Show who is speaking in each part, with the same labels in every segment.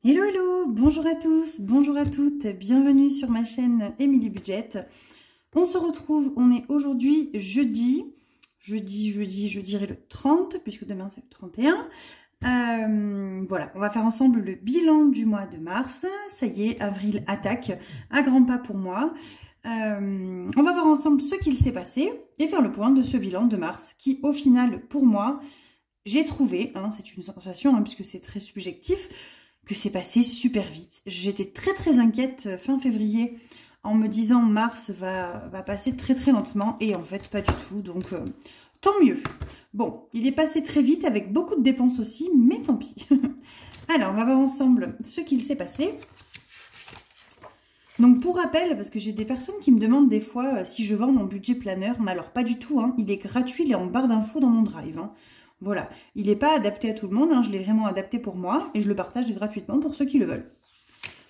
Speaker 1: Hello, hello, bonjour à tous, bonjour à toutes, bienvenue sur ma chaîne Emilie Budget. On se retrouve, on est aujourd'hui jeudi, je dirais le 30, puisque demain c'est le 31. Voilà, on va faire ensemble le bilan du mois de mars. Ça y est, avril attaque à grands pas pour moi. On va voir ensemble ce qu'il s'est passé et faire le point de ce bilan de mars qui, au final, pour moi, j'ai trouvé, c'est une sensation puisque c'est très subjectif, que c'est passé super vite. J'étais très inquiète fin février en me disant mars va passer très lentement et en fait pas du tout, donc tant mieux. Bon, il est passé très vite avec beaucoup de dépenses aussi, mais tant pis. Alors, on va voir ensemble ce qu'il s'est passé. Donc pour rappel, parce que j'ai des personnes qui me demandent des fois si je vends mon budget planner, mais alors pas du tout, il est gratuit, il est en barre d'infos dans mon drive. Voilà, il n'est pas adapté à tout le monde, je l'ai vraiment adapté pour moi et je le partage gratuitement pour ceux qui le veulent.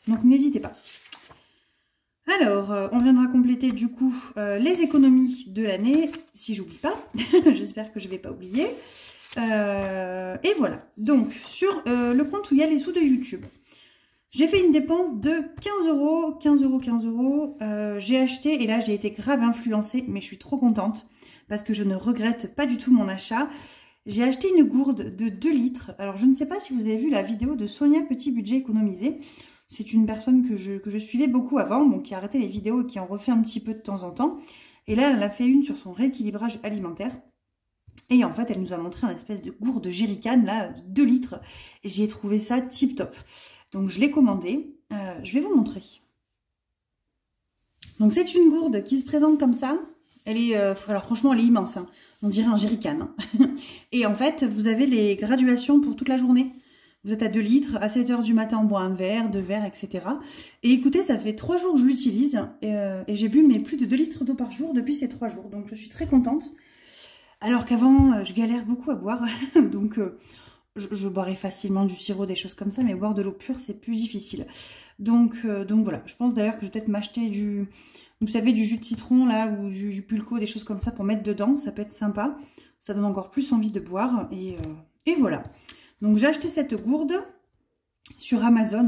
Speaker 1: Donc n'hésitez pas. Alors, on viendra compléter du coup les économies de l'année, si j'oublie pas, j'espère que je ne vais pas oublier. Et voilà, donc sur le compte où il y a les sous de YouTube, j'ai fait une dépense de 15 euros, 15 euros. J'ai acheté, et là j'ai été grave influencée, mais je suis trop contente parce que je ne regrette pas du tout mon achat. J'ai acheté une gourde de 2 litres. Alors, je ne sais pas si vous avez vu la vidéo de Sonia Petit Budget Économisé. C'est une personne que je suivais beaucoup avant, bon, qui a arrêté les vidéos et qui en refait un petit peu de temps en temps. Et là, elle a fait une sur son rééquilibrage alimentaire. Et en fait, elle nous a montré un espèce de gourde jerrycan, là, de 2 litres. Et j'ai trouvé ça tip top. Donc, je l'ai commandé. Je vais vous montrer. Donc, c'est une gourde qui se présente comme ça. Elle est, alors franchement, elle est immense. On dirait un jerrycan. Et en fait, vous avez les graduations pour toute la journée. Vous êtes à 2 litres, à 7 h du matin, on boit un verre, 2 verres, etc. Et écoutez, ça fait 3 jours que je l'utilise. Et j'ai bu plus de 2 litres d'eau par jour depuis ces 3 jours. Donc, je suis très contente. Alors qu'avant, je galère beaucoup à boire. Donc, je boirais facilement du sirop, des choses comme ça. Mais boire de l'eau pure, c'est plus difficile. Donc voilà. Je pense d'ailleurs que je vais peut-être m'acheter du... Vous savez, du jus de citron, là, ou du pulco, des choses comme ça pour mettre dedans. Ça peut être sympa. Ça donne encore plus envie de boire. Et voilà. Donc, j'ai acheté cette gourde sur Amazon.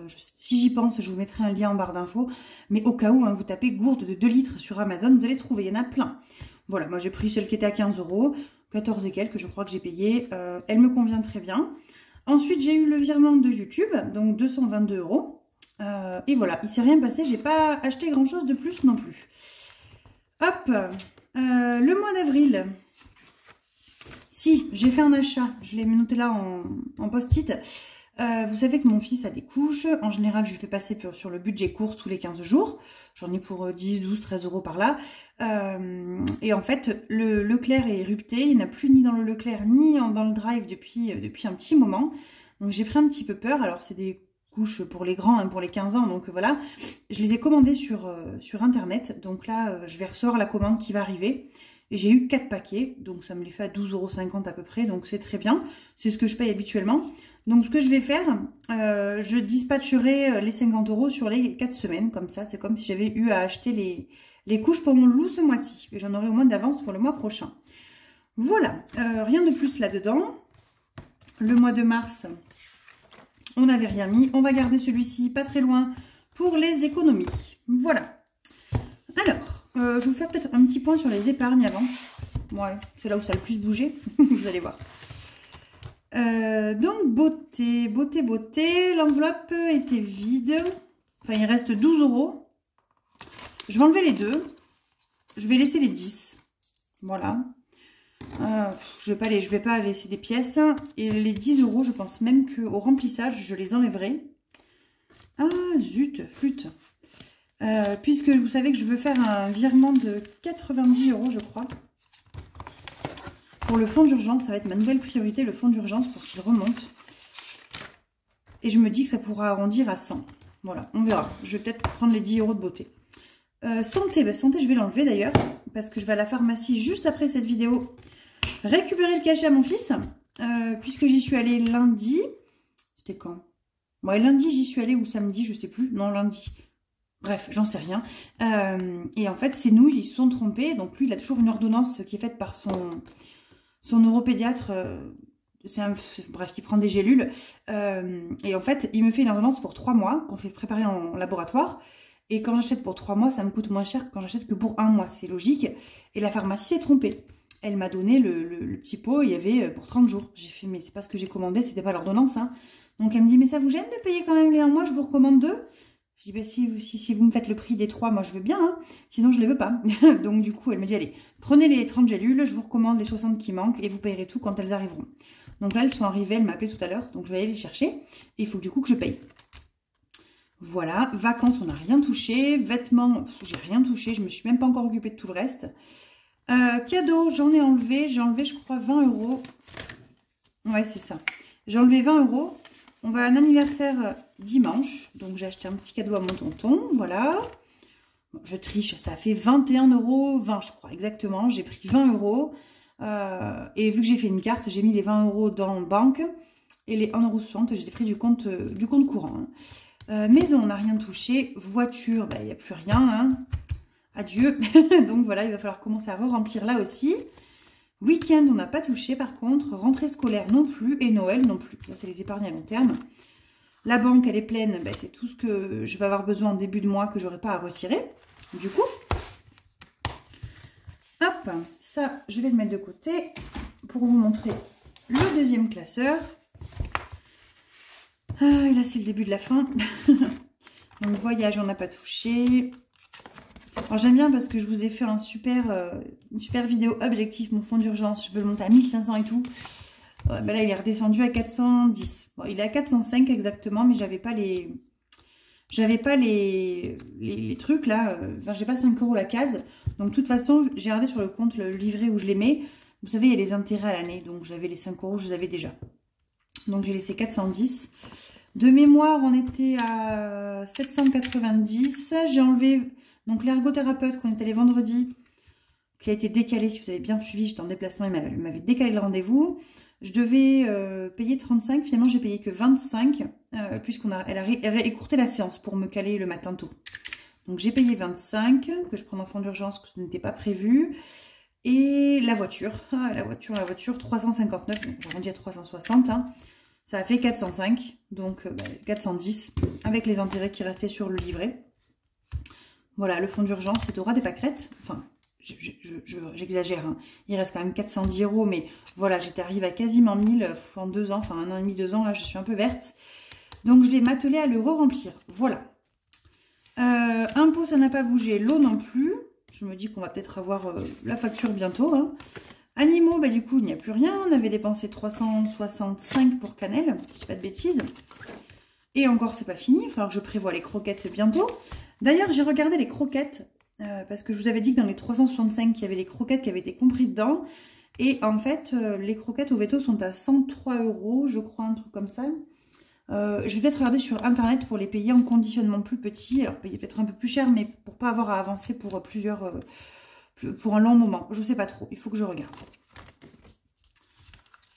Speaker 1: Si j'y pense, je vous mettrai un lien en barre d'infos. Mais au cas où, vous tapez gourde de 2 litres sur Amazon, vous allez trouver. Il y en a plein. Voilà, moi, j'ai pris celle qui était à 15 euros. 14 et quelques, je crois que j'ai payé. Elle me convient très bien. Ensuite, j'ai eu le virement de YouTube. Donc, 222 euros. Et voilà, il s'est rien passé, j'ai pas acheté grand chose de plus non plus. Hop, le mois d'avril, si, j'ai fait un achat, je l'ai noté là en post-it. Vous savez que mon fils a des couches, en général je lui fais passer sur le budget course tous les 15 jours. J'en ai pour 10, 12, 13 euros par là. Et en fait, le Leclerc est rupté, il n'y en a plus ni dans le Leclerc ni dans le Drive depuis un petit moment. Donc j'ai pris un petit peu peur, alors c'est des couches pour les grands, pour les 15 ans, donc voilà. Je les ai commandées sur internet, donc là je vais recevoir la commande qui va arriver. Et j'ai eu 4 paquets, donc ça me les fait à 12,50 € à peu près, donc c'est très bien. C'est ce que je paye habituellement. Donc ce que je vais faire, je dispatcherai les 50 € sur les 4 semaines, comme ça. C'est comme si j'avais eu à acheter les couches pour mon loulou ce mois-ci. Et j'en aurai au moins d'avance pour le mois prochain. Voilà, rien de plus là-dedans. Le mois de mars, on n'avait rien mis. On va garder celui-ci pas très loin pour les économies. Voilà. Alors, je vais vous faire peut-être un petit point sur les épargnes avant. Ouais, c'est là où ça a le plus bougé. Vous allez voir. Donc, beauté. L'enveloppe était vide. Enfin, il reste 12 €. Je vais enlever les 2. Je vais laisser les 10. Voilà. Je vais pas laisser des pièces. Et les 10 €, je pense même qu'au remplissage, je les enlèverai. Ah, zut, flûte. Puisque vous savez que je veux faire un virement de 90 €, je crois. Pour le fonds d'urgence, ça va être ma nouvelle priorité, le fonds d'urgence, pour qu'il remonte. Et je me dis que ça pourra arrondir à 100. Voilà, on verra. Je vais peut-être prendre les 10 € de beauté. Santé, santé, je vais l'enlever d'ailleurs, parce que je vais à la pharmacie juste après cette vidéo récupérer le cachet à mon fils, puisque j'y suis allée lundi. C'était quand? Ouais, lundi j'y suis allée, ou samedi, je sais plus. Non, lundi. Bref, j'en sais rien. Et en fait, c'est nous, ils se sont trompés. Donc lui, il a toujours une ordonnance qui est faite par son neuropédiatre bref, qui prend des gélules. Et en fait, il me fait une ordonnance pour 3 mois, qu'on fait préparer en laboratoire. Et quand j'achète pour 3 mois, ça me coûte moins cher que quand j'achète que pour 1 mois. C'est logique. Et la pharmacie s'est trompée. Elle m'a donné le petit pot, il y avait pour 30 jours. J'ai fait, mais c'est pas ce que j'ai commandé, c'était pas l'ordonnance. Hein. Donc elle me dit, mais ça vous gêne de payer quand même les 1 mois, je vous recommande 2. Je dis, bah, si vous me faites le prix des 3, moi je veux bien, hein. Sinon je les veux pas. Donc du coup, elle me dit, allez, prenez les 30 gélules, je vous recommande les 60 qui manquent et vous payerez tout quand elles arriveront. Donc là, elles sont arrivées, elle m'a appelé tout à l'heure, donc je vais aller les chercher. Et il faut du coup que je paye. Voilà, vacances, on n'a rien touché. Vêtements, j'ai rien touché, je me suis même pas encore occupée de tout le reste. Cadeaux, j'en ai enlevé, je crois 20 €. Ouais, c'est ça. J'ai enlevé 20 €. On va à un anniversaire dimanche, donc j'ai acheté un petit cadeau à mon tonton, voilà. Bon, je triche, ça fait 21,20 €, je crois, exactement. J'ai pris 20 €. Et vu que j'ai fait une carte, j'ai mis les 20 € dans banque et les 1,60 €, je les ai pris du compte courant. Hein. Maison, on n'a rien touché. Voiture, il n'y a plus rien. Hein. Adieu. Donc voilà, il va falloir commencer à re-remplir là aussi. Week-end, on n'a pas touché par contre. Rentrée scolaire non plus. Et Noël non plus. Ça, c'est les épargnes à long terme. La banque, elle est pleine. C'est tout ce que je vais avoir besoin en début de mois que je n'aurai pas à retirer. Du coup, hop, ça, je vais le mettre de côté pour vous montrer le deuxième classeur. Et là, c'est le début de la fin. Donc, voyage, on n'a pas touché. Alors, j'aime bien parce que je vous ai fait une super vidéo objectif, mon fond d'urgence. Je veux le monter à 1500 et tout. Là, il est redescendu à 410. Bon, il est à 405 exactement, mais j'avais pas les trucs là. Enfin, j'ai pas 5 € la case. Donc, de toute façon, j'ai regardé sur le compte le livret où je les mets. Vous savez, il y a les intérêts à l'année. Donc, j'avais les 5 €, je les avais déjà. Donc, j'ai laissé 410. De mémoire, on était à 790. J'ai enlevé donc l'ergothérapeute qu'on est allé vendredi, qui a été décalé. Si vous avez bien suivi, j'étais en déplacement, il m'avait décalé le rendez-vous. Je devais payer 35. Finalement, j'ai payé que 25, puisqu'elle a écourté la séance pour me caler le matin tôt. Donc, j'ai payé 25, que je prends en fond d'urgence, que ce n'était pas prévu. Et la voiture, la voiture, 359, donc j'arrondis à 360, hein. Ça a fait 405, donc 410, avec les intérêts qui restaient sur le livret. Voilà, le fonds d'urgence, c'est au ras des pâquerettes. Enfin, j'exagère, hein. Il reste quand même 410 €, mais voilà, j'étais arrivée à quasiment 1000 en 2 ans, enfin 1 an et demi, 2 ans, là, je suis un peu verte. Donc, je vais m'atteler à le re-remplir. Voilà. Impôt, ça n'a pas bougé, l'eau non plus. Je me dis qu'on va peut-être avoir la facture bientôt, hein. Animaux, du coup, il n'y a plus rien. On avait dépensé 365 pour cannelle, si je ne dis pas de bêtises. Et encore, c'est pas fini. Il va falloir que je prévoie les croquettes bientôt. D'ailleurs, j'ai regardé les croquettes, parce que je vous avais dit que dans les 365, il y avait les croquettes qui avaient été compris dedans. Et en fait, les croquettes au veto sont à 103 €, je crois, un truc comme ça. Je vais peut-être regarder sur Internet pour les payer en conditionnement plus petit. Alors, payer peut-être un peu plus cher, mais pour pas avoir à avancer pour pour un long moment. Je ne sais pas trop, il faut que je regarde.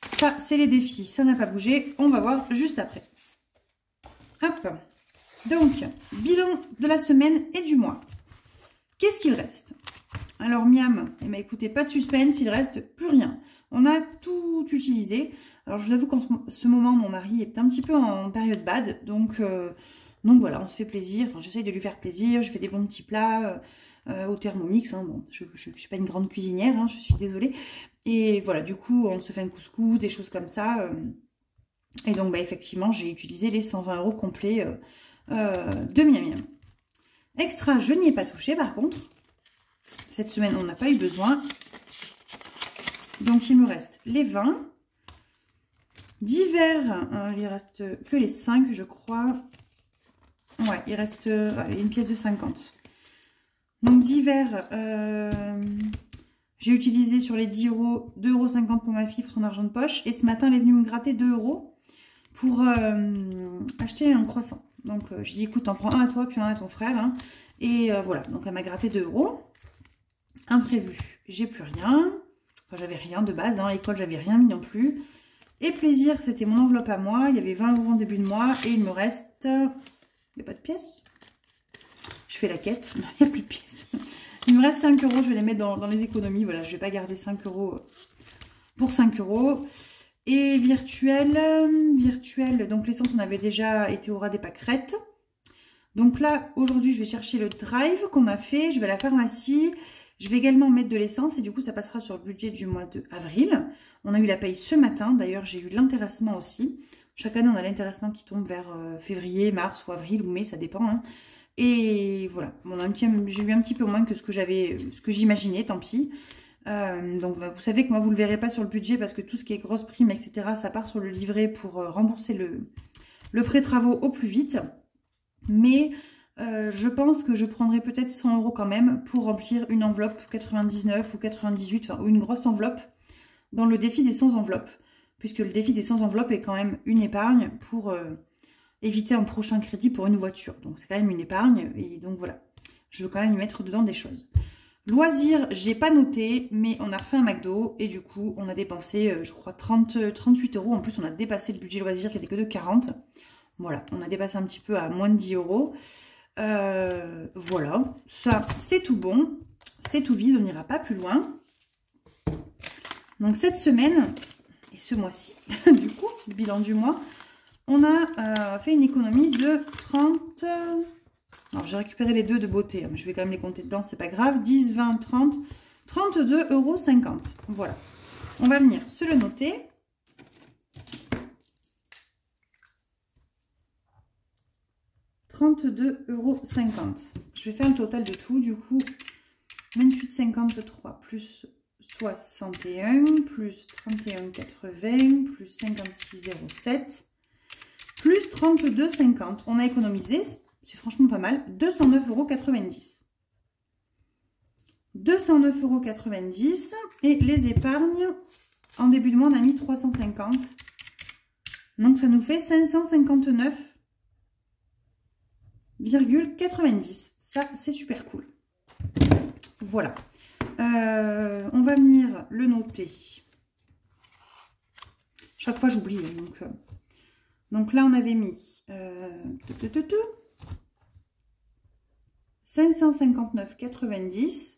Speaker 1: Ça, c'est les défis, ça n'a pas bougé. On va voir juste après. Hop. Donc, bilan de la semaine et du mois. Qu'est-ce qu'il reste? Alors, miam, écoutez, pas de suspense, il reste plus rien. On a tout utilisé. Alors, je vous avoue qu'en ce moment, mon mari est un petit peu en période bad. Donc voilà, on se fait plaisir. Enfin, j'essaye de lui faire plaisir. Je fais des bons petits plats. Au Thermomix, hein. Bon, je ne suis pas une grande cuisinière, hein, je suis désolée. Et voilà, du coup, on se fait un couscous, des choses comme ça. Et donc, effectivement, j'ai utilisé les 120 € complets de Miam Miam. Extra, je n'y ai pas touché, par contre. Cette semaine, on n'a pas eu besoin. Donc, il me reste les 20. Divers, il reste que les 5, je crois. Ouais, il reste une pièce de 50. Donc, divers, j'ai utilisé sur les 10 €, 2,50 € pour ma fille pour son argent de poche. Et ce matin, elle est venue me gratter 2 € pour acheter un croissant. Donc, j'ai dit, écoute, t'en prends un à toi, puis un à ton frère. Hein. Et voilà, donc elle m'a gratté 2 €. Imprévu, j'ai plus rien. Enfin, j'avais rien de base. Hein. École, j'avais rien mis non plus. Et plaisir, c'était mon enveloppe à moi. Il y avait 20 € en début de mois. Et il me reste... Il n'y a pas de pièces. Je fais la quête, il n'y a plus de pièces. Il me reste 5 €, je vais les mettre dans les économies. Voilà, je ne vais pas garder 5 € pour 5 €. Et virtuel, donc l'essence, on avait déjà été au ras des pâquerettes. Donc là, aujourd'hui, je vais chercher le drive qu'on a fait. Je vais à la pharmacie. Je vais également mettre de l'essence et du coup, ça passera sur le budget du mois d'avril. On a eu la paye ce matin. D'ailleurs, j'ai eu l'intéressement aussi. Chaque année, on a l'intéressement qui tombe vers février, mars ou avril ou mai, ça dépend. Hein. Et voilà, bon, j'ai eu un petit peu moins que ce que j'imaginais, tant pis. Donc vous savez que moi vous le verrez pas sur le budget parce que tout ce qui est grosse prime, etc., ça part sur le livret pour rembourser le prêt travaux au plus vite. Mais je pense que je prendrai peut-être 100 € quand même pour remplir une enveloppe 99 ou 98, enfin, ou une grosse enveloppe dans le défi des 100 enveloppes. Puisque le défi des 100 enveloppes est quand même une épargne pour éviter un prochain crédit pour une voiture. Donc c'est quand même une épargne et donc voilà. Je veux quand même y mettre dedans des choses. Loisirs, j'ai pas noté, mais on a refait un McDo et du coup, on a dépensé, je crois, 38 €. En plus, on a dépassé le budget loisirs qui était que de 40. Voilà, on a dépassé un petit peu à moins de 10 €. Voilà, ça, c'est tout bon. C'est tout vide, on n'ira pas plus loin. Donc, cette semaine, et ce mois-ci, du coup, le bilan du mois, on a fait une économie de 30... Alors, j'ai récupéré les deux de beauté, mais je vais quand même les compter dedans, c'est pas grave. 10, 20, 30, 32,50 €. Voilà. On va venir se le noter. €32,50. Je vais faire le total de tout, du coup. 28,53 plus 61, plus 31,80, plus 56,07, plus 32,50. On a économisé... C'est franchement pas mal. 209,90 €. 209,90 €. Et les épargnes, en début de mois, on a mis 350. Donc, ça nous fait 559,90 €. Ça, c'est super cool. Voilà. On va venir le noter. Chaque fois, j'oublie. Donc là, on avait mis... 559,90 €.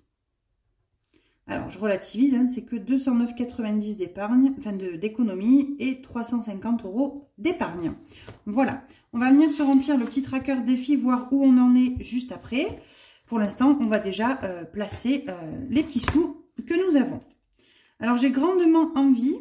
Speaker 1: Alors, je relativise, hein, c'est que 209,90 € d'épargne, enfin d'économie et 350 € d'épargne. Voilà. On va venir se remplir le petit tracker défi, voir où on en est juste après. Pour l'instant, on va déjà placer les petits sous que nous avons. Alors, j'ai grandement envie...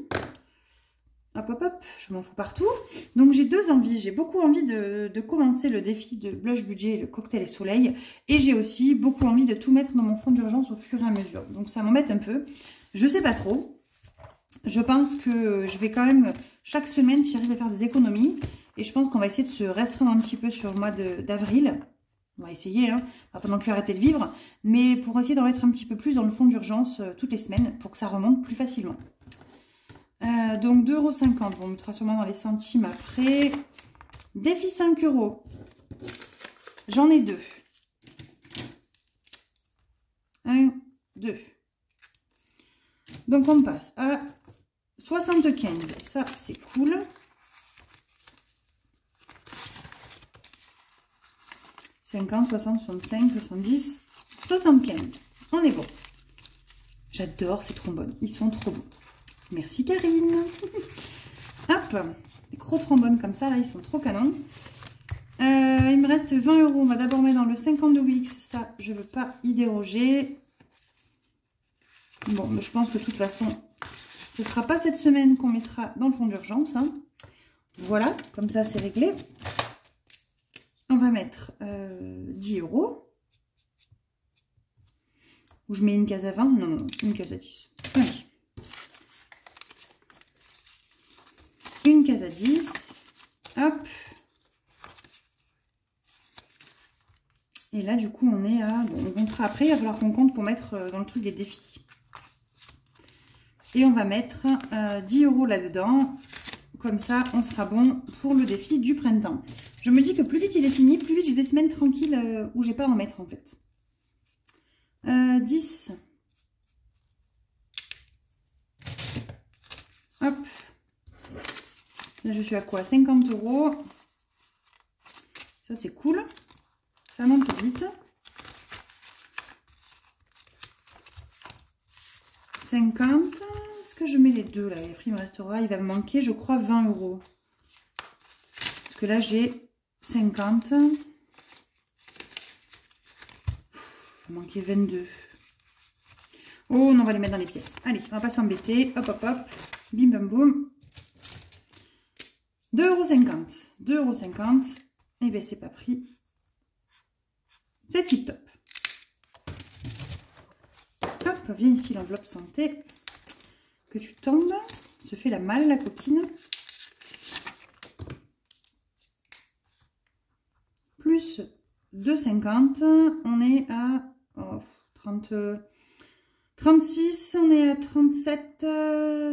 Speaker 1: Hop, hop, hop, je m'en fous partout. Donc, j'ai deux envies. J'ai beaucoup envie de commencer le défi de blush budget, le cocktail et soleil. Et j'ai aussi beaucoup envie de tout mettre dans mon fond d'urgence au fur et à mesure. Donc, ça m'embête un peu. Je sais pas trop. Je pense que je vais quand même, chaque semaine, si j'arrive à faire des économies. Et je pense qu'on va essayer de se restreindre un petit peu sur le mois d'avril. On va essayer, hein. On va pas non plus arrêter de vivre. Mais pour essayer d'en mettre un petit peu plus dans le fond d'urgence toutes les semaines pour que ça remonte plus facilement. Donc 2,50 €, on mettra sûrement dans les centimes après. Défi 5 €. J'en ai deux. 1, 2. Donc on passe à 75. Ça, c'est cool. « 50, 60, 65, 70, 75. » On est bon. J'adore ces trombones. Ils sont trop beaux. Merci Karine. Hop, des gros trombones comme ça, là, ils sont trop canons. Il me reste 20 €. On va d'abord mettre dans le 52 Wix. Ça, je ne veux pas y déroger. Bon, je pense que de toute façon, ce ne sera pas cette semaine qu'on mettra dans le fond d'urgence. Hein. Voilà, comme ça, c'est réglé. On va mettre 10 €. Ou je mets une case à 20. Non, non, une case à 10. Oui. Une case à 10, hop. Et là, du coup, on est à... Bon, on comptera après, il va falloir qu'on compte pour mettre dans le truc des défis. Et on va mettre 10 € là-dedans. Comme ça, on sera bon pour le défi du printemps. Je me dis que plus vite il est fini, plus vite j'ai des semaines tranquilles où j'ai pas à en mettre, en fait. 10. Hop. Là, je suis à quoi? 50 €. Ça, c'est cool. Ça monte vite. 50. est-ce que je mets les deux là? Et après, il me restera, il va me manquer, je crois, 20 €. Parce que là, j'ai 50. Il va manquer 22. Oh non, on va les mettre dans les pièces. Allez, on va pas s'embêter. Hop, hop, hop. Bim, bam, boum. 2,50 €. 2,50 €. Eh bien, c'est pas pris. C'est tip top. Hop, viens ici l'enveloppe santé. Que tu tombes. Se fait la malle, la coquine. Plus 2,50 €. On est à 36. On est à 37,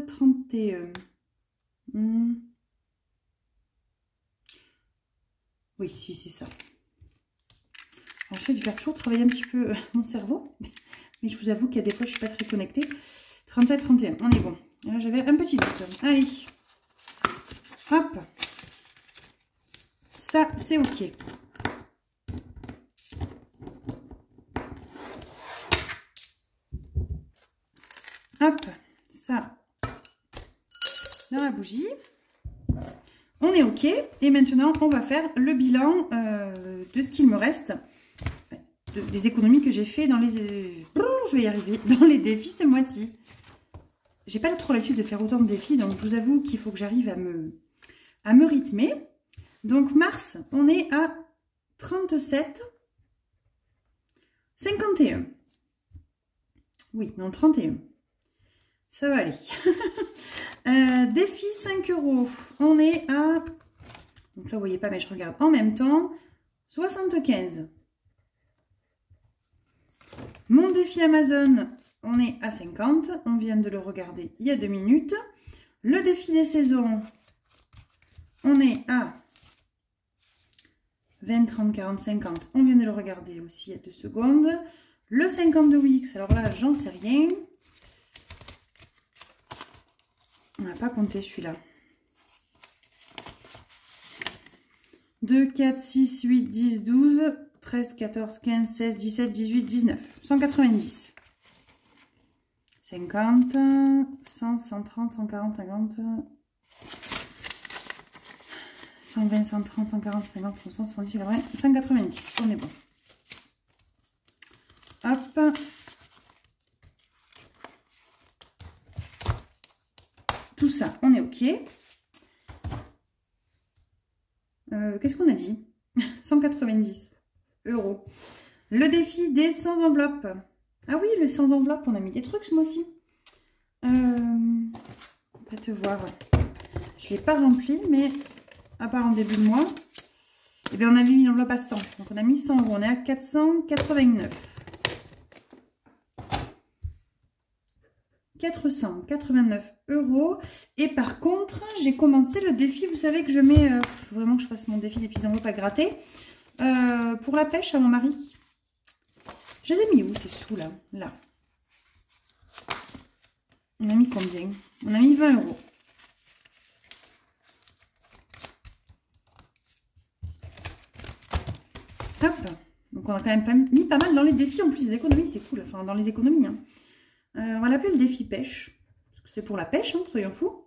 Speaker 1: 31. Oui, si, c'est ça. Alors, je sais, je vais toujours travailler un petit peu mon cerveau. Mais je vous avoue qu'il y a des fois, je ne suis pas très connectée. 37, 31, on est bon. Et là, j'avais un petit doute. Allez. Hop. Ça, c'est OK. Hop. Ça. Dans la bougie. On est OK. Et maintenant, on va faire le bilan de ce qu'il me reste. Des économies que j'ai fait dans les... je vais y arriver. Dans les défis ce mois-ci. J'ai pas trop l'habitude de faire autant de défis. Donc, je vous avoue qu'il faut que j'arrive à me rythmer. Donc, mars, on est à 37, 51. Oui, non, 31. Ça va aller. Défi 5 €. On est à... Donc là, vous voyez pas, mais je regarde en même temps. 75. Mon défi Amazon, on est à 50. On vient de le regarder il y a 2 minutes. Le défi des saisons, on est à 20, 30, 40, 50. On vient de le regarder aussi il y a 2 secondes. Le 52 Wix, alors là, j'en sais rien. On n'a pas compté celui-là. 2, 4, 6, 8, 10, 12, 13, 14, 15, 16, 17, 18, 19. 190. 50, 100, 130, 140, 50, 120, 130, 140, 50, 160, 170, 80, 190. On est bon. Hop. Tout ça, on est OK. Qu'est-ce qu'on a dit? 190 €. Le défi des 100 enveloppes. Ah oui, le 100 enveloppes, on a mis des trucs ce mois-ci. On va te voir. Je ne l'ai pas rempli, mais à part en début de mois, eh bien, on a mis une enveloppe à 100. Donc, on a mis 100 €. On est à 489. 489 €. Et par contre, j'ai commencé le défi. Vous savez que je mets... faut vraiment que je fasse mon défi des petites enveloppes à gratter. Pour la pêche à mon mari. Je les ai mis où ces sous là? Là. On a mis combien? On a mis 20 €. Hop. Donc on a quand même mis pas mal dans les défis. En plus des économies, c'est cool. Enfin, dans les économies. Hein. On va l'appeler le défi pêche. Parce que c'est pour la pêche, hein, soyons fous.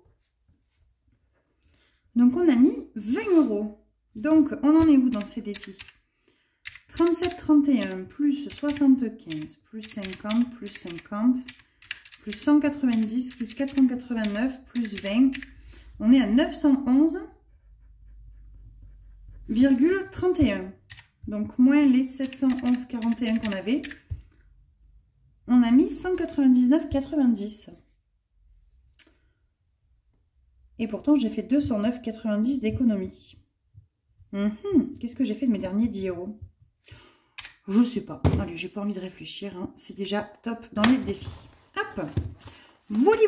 Speaker 1: Donc on a mis 20 €. Donc on en est où dans ces défis? 37, 31, plus 75, plus 50, plus 50, plus 190, plus 489, plus 20. On est à 911,31. Donc moins les 711,41 qu'on avait. On a mis 199,90. Et pourtant, j'ai fait 209,90 d'économie. Qu'est-ce que j'ai fait de mes derniers 10 €? Je sais pas. Allez, j'ai pas envie de réfléchir. Hein. C'est déjà top dans les défis. Hop. Voilà.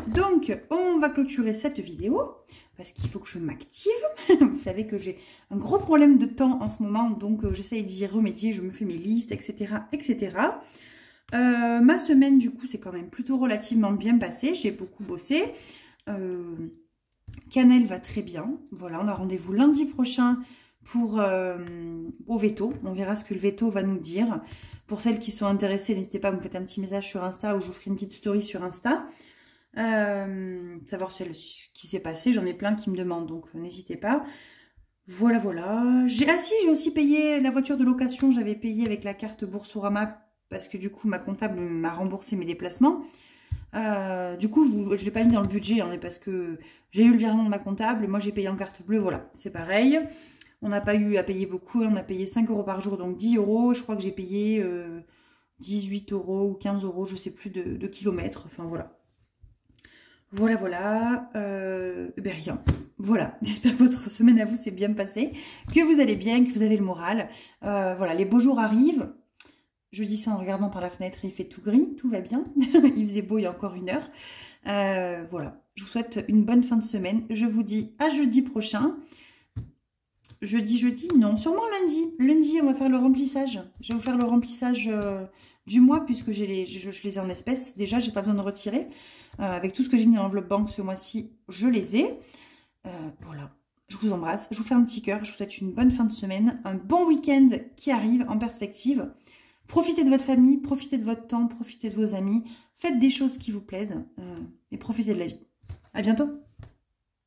Speaker 1: Donc, on va clôturer cette vidéo. Parce qu'il faut que je m'active. Vous savez que j'ai un gros problème de temps en ce moment. Donc, j'essaye d'y remédier. Je me fais mes listes, etc. etc. Ma semaine, du coup, c'est quand même plutôt relativement bien passé. J'ai beaucoup bossé. Cannelle va très bien. Voilà, on a rendez-vous lundi prochain pour au veto. On verra ce que le veto va nous dire. Pour celles qui sont intéressées, n'hésitez pas à me faire un petit message sur Insta ou je vous ferai une petite story sur Insta. savoir ce qui s'est passé. J'en ai plein qui me demandent, donc n'hésitez pas. Voilà, voilà. Ah si, j'ai aussi payé la voiture de location. J'avais payé avec la carte Boursorama parce que du coup, ma comptable m'a remboursé mes déplacements. Du coup, je ne l'ai pas mis dans le budget, hein, parce que j'ai eu le virement de ma comptable. Moi, j'ai payé en carte bleue, voilà, c'est pareil. On n'a pas eu à payer beaucoup, on a payé 5 € par jour, donc 10 €. Je crois que j'ai payé 18 € ou 15 €, je sais plus, de kilomètres. Enfin, voilà. Voilà, voilà. Ben rien. Voilà. J'espère que votre semaine à vous s'est bien passée, que vous allez bien, que vous avez le moral. Voilà, les beaux jours arrivent. Je dis ça en regardant par la fenêtre, il fait tout gris, tout va bien. Il faisait beau il y a encore 1 heure. Voilà. Je vous souhaite une bonne fin de semaine. Je vous dis à jeudi prochain. Jeudi, non, sûrement lundi. Lundi, on va faire le remplissage. Je vais vous faire le remplissage du mois, puisque je les ai en espèces. Déjà, j'ai pas besoin de retirer. Avec tout ce que j'ai mis dans l'enveloppe banque ce mois-ci, je les ai. Voilà, je vous embrasse. Je vous fais un petit cœur. Je vous souhaite une bonne fin de semaine. Un bon week-end qui arrive en perspective. Profitez de votre famille, profitez de votre temps, profitez de vos amis. Faites des choses qui vous plaisent et profitez de la vie. À bientôt.